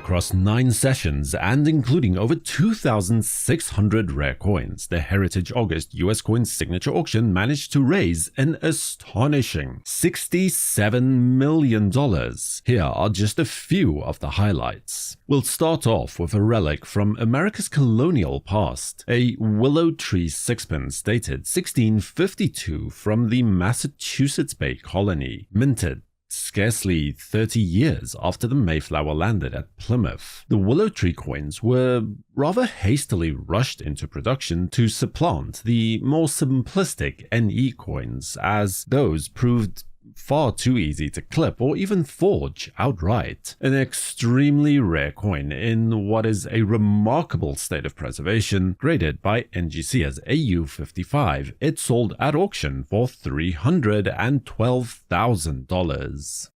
Across 9 sessions and including over 2,600 rare coins, the Heritage August US Coin Signature Auction managed to raise an astonishing $67 million. Here are just a few of the highlights. We'll start off with a relic from America's colonial past, a willow tree sixpence dated 1652 from the Massachusetts Bay Colony, minted scarcely 30 years after the Mayflower landed at Plymouth. The willow tree coins were rather hastily rushed into production to supplant the more simplistic NE coins, as those proved far too easy to clip or even forge outright. An extremely rare coin in what is a remarkable state of preservation, graded by NGC as AU55. It sold at auction for $312,000.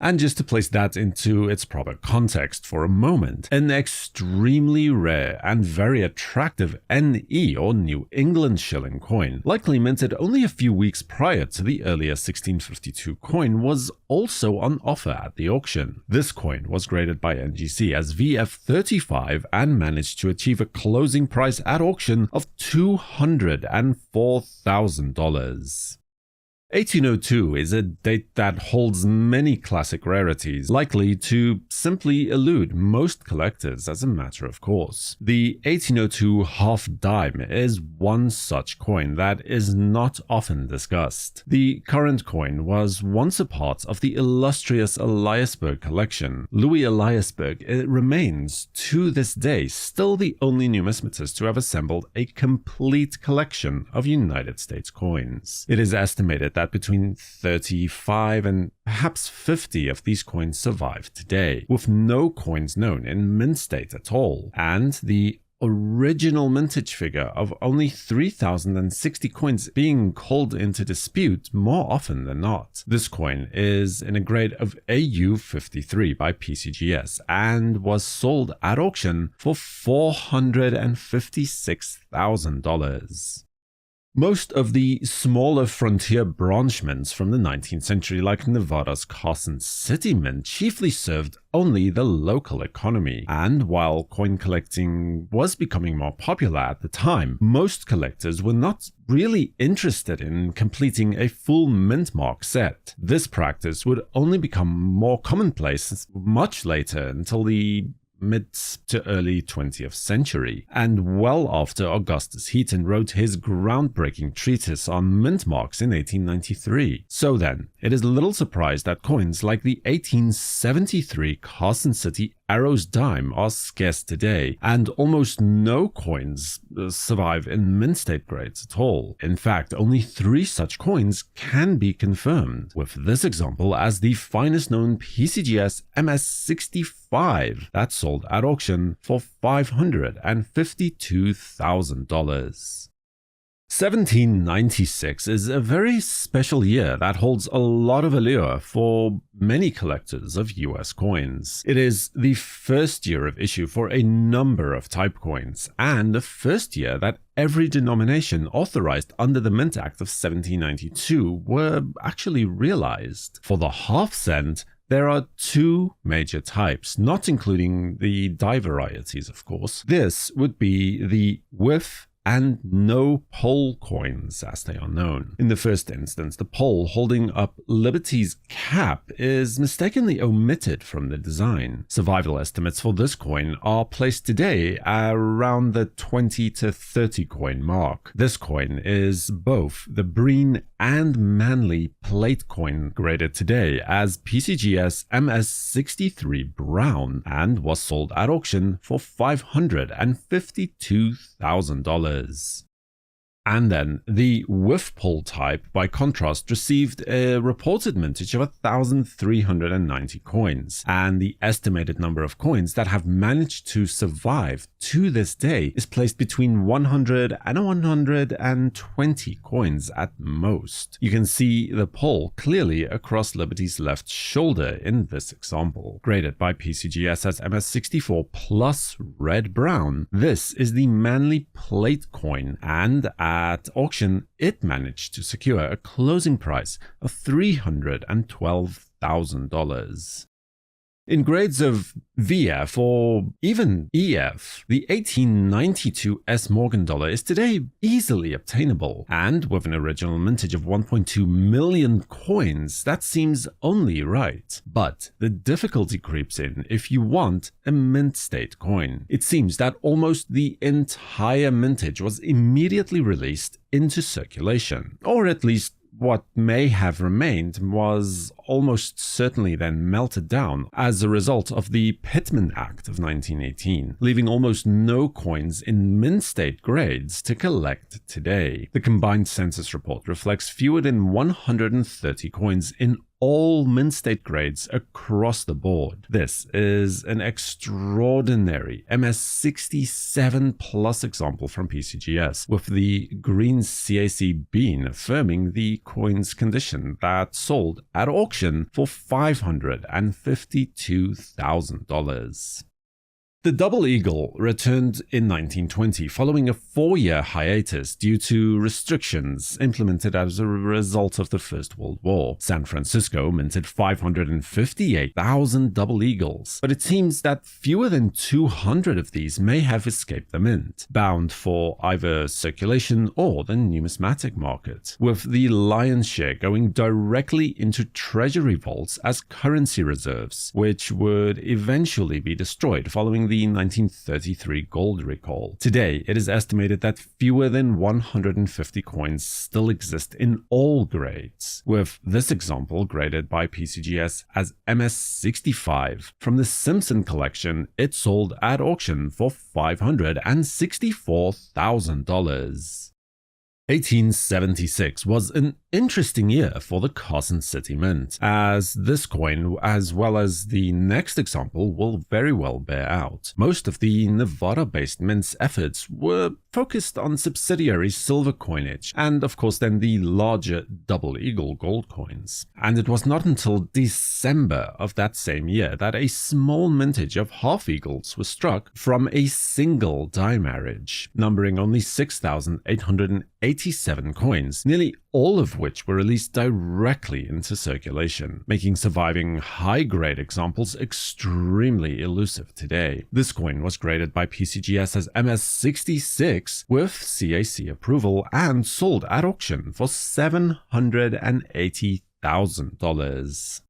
And just to place that into its proper context for a moment, an extremely rare and very attractive NE or New England shilling coin, likely minted only a few weeks prior to the earlier 1652 coin, was also on offer at the auction. This coin was graded by NGC as VF35 and managed to achieve a closing price at auction of $204,000. 1802 is a date that holds many classic rarities, likely to simply elude most collectors as a matter of course. The 1802 half dime is one such coin that is not often discussed. The current coin was once a part of the illustrious Eliasberg collection. Louis Eliasberg remains to this day still the only numismatist to have assembled a complete collection of United States coins. It is estimated that between 35 and perhaps 50 of these coins survive today, with no coins known in mint state at all, and the original mintage figure of only 3,060 coins being called into dispute more often than not. This coin is in a grade of AU53 by PCGS and was sold at auction for $456,000. Most of the smaller frontier branchments from the 19th century, like Nevada's Carson City Mint, chiefly served only the local economy, and while coin collecting was becoming more popular at the time, most collectors were not really interested in completing a full mint mark set. This practice would only become more commonplace much later, until the mid to early 20th century, and well after Augustus Heaton wrote his groundbreaking treatise on mint marks in 1893. So then, it is little surprise that coins like the 1873 Carson City Arrows dime are scarce today, and almost no coins survive in mint state grades at all. In fact, only 3 such coins can be confirmed, with this example as the finest known PCGS MS65 that sold at auction for $552,000. 1796 is a very special year that holds a lot of allure for many collectors of US coins. It is the first year of issue for a number of type coins, and the first year that every denomination authorized under the Mint Act of 1792 were actually realized. For the half cent, there are 2 major types, not including the die varieties, of course. This would be the with and no pole coins, as they are known. In the first instance, the pole holding up Liberty's cap is mistakenly omitted from the design. Survival estimates for this coin are placed today around the 20 to 30 coin mark. This coin is both the Breen and Manly plate coin graded today as PCGS MS63 Brown, and was sold at auction for $552,000. And then the with pull type, by contrast, received a reported mintage of 1,390 coins, and the estimated number of coins that have managed to survive to this day is placed between 100 and 120 coins at most. You can see the pull clearly across Liberty's left shoulder in this example. Graded by PCGS as MS64 plus red brown, this is the Manly plate coin, and at auction, it managed to secure a closing price of $312,000. In grades of VF or even EF, the 1892 S Morgan dollar is today easily obtainable, and with an original mintage of 1.2 million coins, that seems only right. But the difficulty creeps in if you want a mint state coin. It seems that almost the entire mintage was immediately released into circulation, or at least what may have remained was almost certainly then melted down as a result of the Pittman Act of 1918, leaving almost no coins in mint state grades to collect today. The combined census report reflects fewer than 130 coins in all mint state grades across the board. This is an extraordinary MS67 plus example from PCGS, with the green CAC bean affirming the coin's condition that sold at auction for $552,000. The Double Eagle returned in 1920 following a 4-year hiatus due to restrictions implemented as a result of the First World War. San Francisco minted 558,000 Double Eagles, but it seems that fewer than 200 of these may have escaped the mint, bound for either circulation or the numismatic market, with the lion's share going directly into treasury vaults as currency reserves, which would eventually be destroyed following the 1933 gold recall. Today, it is estimated that fewer than 150 coins still exist in all grades, with this example graded by PCGS as MS65. From the Simpson collection, it sold at auction for $564,000. 1876 was an interesting year for the Carson City Mint, as this coin, as well as the next example, will very well bear out. Most of the Nevada-based mint's efforts were focused on subsidiary silver coinage, and of course then the larger Double Eagle gold coins. And it was not until December of that same year that a small mintage of half eagles was struck from a single die marriage, numbering only 6,887 coins, nearly all of which were released directly into circulation, making surviving high-grade examples extremely elusive today. This coin was graded by PCGS as MS66 with CAC approval and sold at auction for $780,000.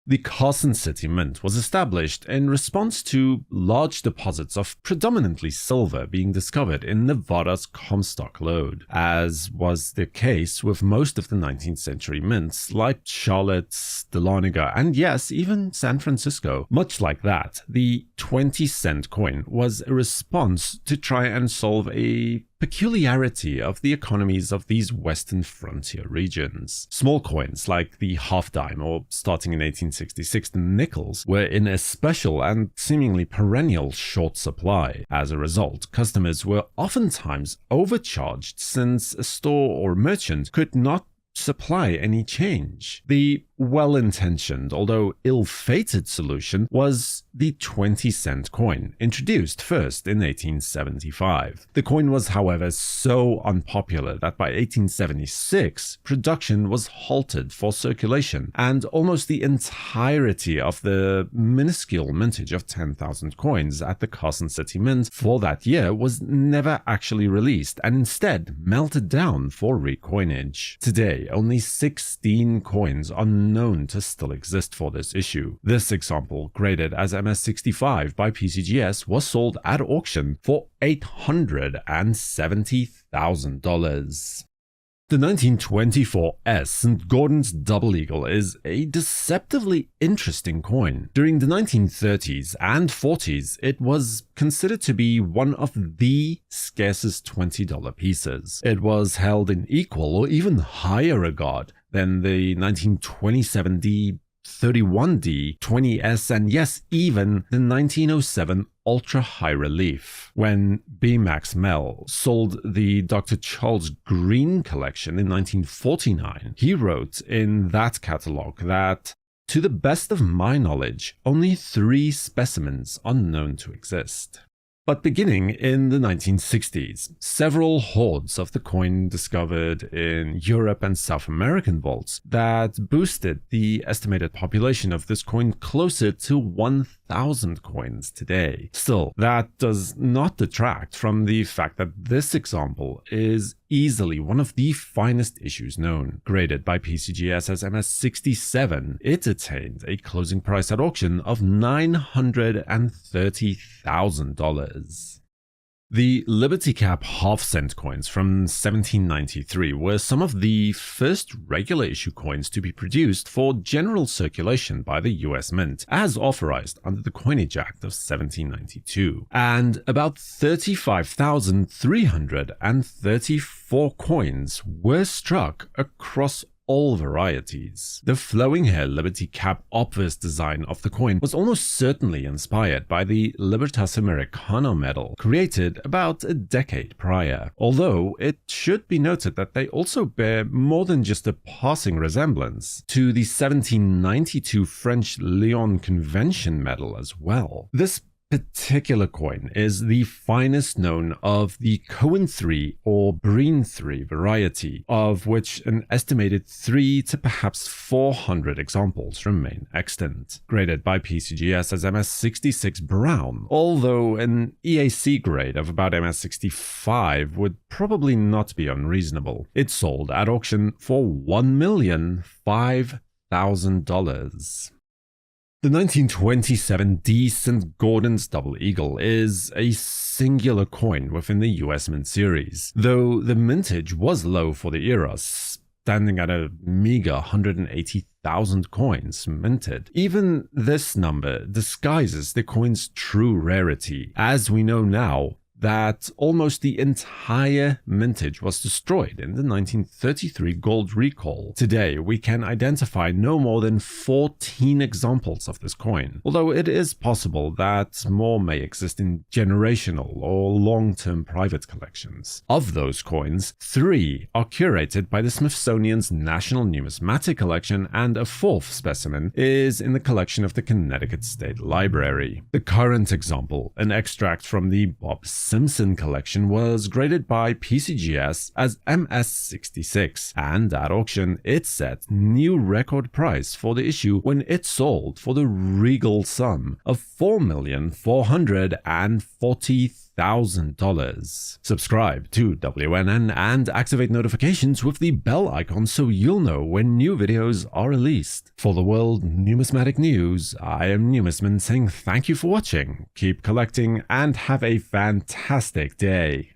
The Carson City Mint was established in response to large deposits of predominantly silver being discovered in Nevada's Comstock lode, as was the case with most of the 19th century mints like Charlotte, Dahlonega, and yes, even San Francisco. Much like that, the 20-cent coin was a response to try and solve a peculiarity of the economies of these western frontier regions. Small coins like the half dime, or starting in 1866 the nickels, were in a special and seemingly perennial short supply. As a result, customers were oftentimes overcharged since a store or merchant could not supply any change. The well-intentioned, although ill-fated solution was the 20-cent coin, introduced first in 1875. The coin was, however, so unpopular that by 1876, production was halted for circulation, and almost the entirety of the minuscule mintage of 10,000 coins at the Carson City Mint for that year was never actually released and instead melted down for recoinage. Today, only 16 coins are known to still exist for this issue. This example, graded as MS65 by PCGS, was sold at auction for $870,000. The 1924 Saint-Gaudens Double Eagle is a deceptively interesting coin. During the 1930s and 40s, it was considered to be one of the scarcest $20 pieces. It was held in equal or even higher regard than the 1927D 31D, 20S, and yes, even the 1907 Ultra High Relief. When B. Max Mell sold the Dr. Charles Green collection in 1949, he wrote in that catalog that, "To the best of my knowledge, only 3 specimens are known to exist." But beginning in the 1960s, several hoards of the coin discovered in Europe and South American vaults that boosted the estimated population of this coin closer to 1,000 coins today. Still, that does not detract from the fact that this example is easily one of the finest issues known. Graded by PCGS as MS67, it attained a closing price at auction of $930,000. The Liberty Cap half-cent coins from 1793 were some of the first regular issue coins to be produced for general circulation by the US Mint, as authorized under the Coinage Act of 1792, and about 35,334 coins were struck across all varieties. The flowing hair Liberty Cap obverse design of the coin was almost certainly inspired by the Libertas Americana medal, created about a decade prior, although it should be noted that they also bear more than just a passing resemblance to the 1792 French Lyon Convention medal as well. This particular coin is the finest known of the Cohen 3 or Breen 3 variety, of which an estimated 3 to perhaps 400 examples remain extant. Graded by PCGS as MS66 brown, although an EAC grade of about MS65 would probably not be unreasonable. It sold at auction for $1,005,000. The 1927 D. Saint-Gaudens Double Eagle is a singular coin within the US Mint series, though the mintage was low for the era, standing at a meager 180,000 coins minted. Even this number disguises the coin's true rarity, as we know now that almost the entire mintage was destroyed in the 1933 gold recall. Today, we can identify no more than 14 examples of this coin, although it is possible that more may exist in generational or long-term private collections. Of those coins, 3 are curated by the Smithsonian's National Numismatic Collection, and a 4th specimen is in the collection of the Connecticut State Library. The current example, an extract from the Bob Simpson collection, was graded by PCGS as MS66, and at auction it set new record price for the issue when it sold for the regal sum of $4,440,000. Subscribe to WNN and activate notifications with the bell icon so you'll know when new videos are released. For the World Numismatic News, I am Numisman saying thank you for watching, keep collecting, and have a fantastic day.